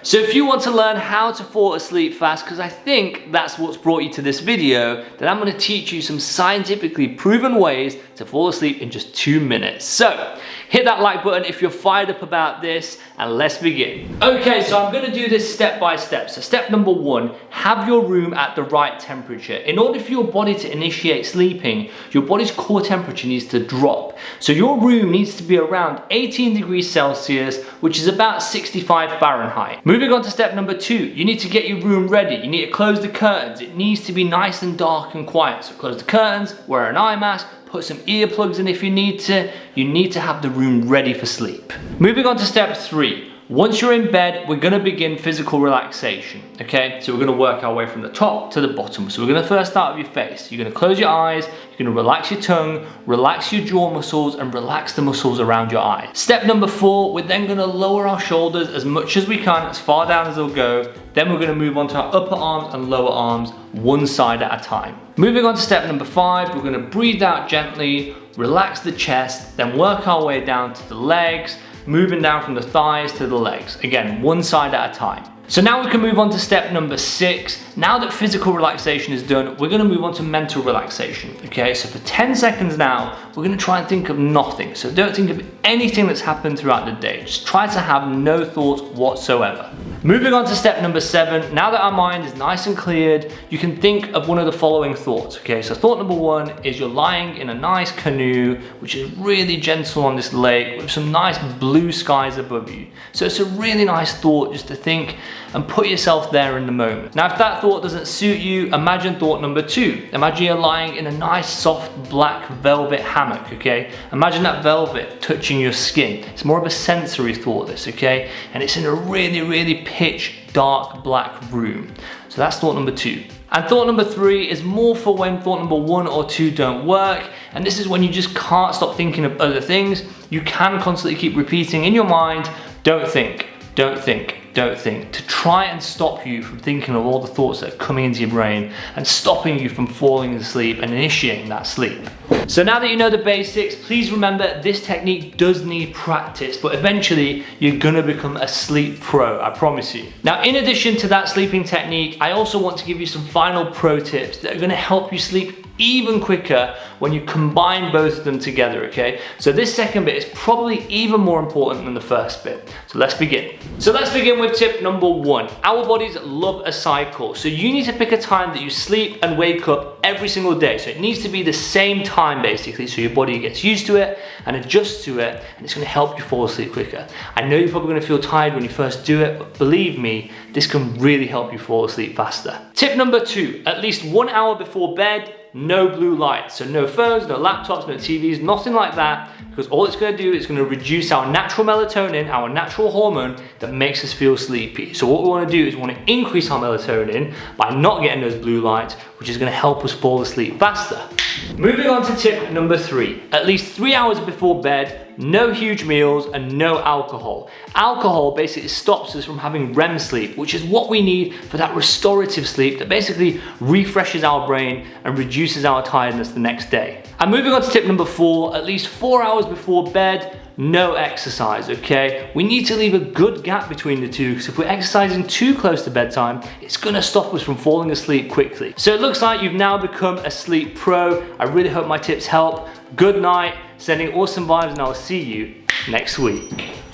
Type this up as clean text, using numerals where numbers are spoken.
So if you want to learn how to fall asleep fast, because I think that's what's brought you to this video, then I'm going to teach you some scientifically proven ways to fall asleep in just 2 minutes. So hit that like button if you're fired up about this, and let's begin. Okay, so I'm going to do this step by step. So step number 1, have your room at the right temperature. In order for your body to initiate sleeping, your body's core temperature needs to drop. So your room needs to be around 18 degrees Celsius, which is about 65 Fahrenheit. Moving on to step number 2, you need to get your room ready. You need to close the curtains. It needs to be nice and dark and quiet. So close the curtains, wear an eye mask, put some earplugs in if you need to. You need to have the room ready for sleep. Moving on to step 3. Once you're in bed, we're going to begin physical relaxation, okay? So we're going to work our way from the top to the bottom. So we're going to first start with your face. You're going to close your eyes, you're going to relax your tongue, relax your jaw muscles, and relax the muscles around your eyes. Step number 4, we're then going to lower our shoulders as much as we can, as far down as they'll go. Then we're going to move on to our upper arms and lower arms, one side at a time. Moving on to step number 5, we're going to breathe out gently, relax the chest, then work our way down to the legs, moving down from the thighs to the legs. Again, one side at a time. So now we can move on to step number 6. Now that physical relaxation is done, we're gonna move on to mental relaxation, okay? So for 10 seconds now, we're gonna try and think of nothing. So don't think of anything that's happened throughout the day. Just try to have no thoughts whatsoever. Moving on to step number 7, now that our mind is nice and cleared, you can think of one of the following thoughts, okay? So thought number 1 is you're lying in a nice canoe, which is really gentle on this lake with some nice blue skies above you. So it's a really nice thought just to think and put yourself there in the moment. Now, if that thought doesn't suit you, imagine thought number 2. Imagine you're lying in a nice soft black velvet hammock, okay? Imagine that velvet touching your skin. It's more of a sensory thought, this, okay? And it's in a really, really pitch dark black room. So that's thought number 2. And thought number 3 is more for when thought number 1 or 2 don't work. And this is when you just can't stop thinking of other things. You can constantly keep repeating in your mind, don't think, don't think, don't think, to try and stop you from thinking of all the thoughts that are coming into your brain and stopping you from falling asleep and initiating that sleep. So now that you know the basics, please remember this technique does need practice, but eventually you're gonna become a sleep pro, I promise you. Now, in addition to that sleeping technique, I also want to give you some final pro tips that are gonna help you sleep even quicker when you combine both of them together, okay? So this second bit is probably even more important than the first bit. So let's begin. So let's begin with tip number 1. Our bodies love a cycle. So you need to pick a time that you sleep and wake up every single day. So it needs to be the same time basically, so your body gets used to it and adjusts to it, and it's gonna help you fall asleep quicker. I know you're probably gonna feel tired when you first do it, but believe me, this can really help you fall asleep faster. Tip number 2, at least 1 hour before bed, no blue light. So no phones, no laptops, no TVs, nothing like that, because all it's gonna do is gonna reduce our natural melatonin, our natural hormone that makes us feel sleepy. So what we wanna do is we wanna increase our melatonin by not getting those blue lights, which is gonna help us fall asleep faster. Moving on to tip number 3, at least 3 hours before bed, no huge meals and no alcohol. Alcohol basically stops us from having REM sleep, which is what we need for that restorative sleep that basically refreshes our brain and reduces our tiredness the next day. And moving on to tip number 4, at least 4 hours before bed, no exercise, okay? We need to leave a good gap between the two, because if we're exercising too close to bedtime, it's gonna stop us from falling asleep quickly. So it looks like you've now become a sleep pro. I really hope my tips help. Good night, sending awesome vibes, and I'll see you next week.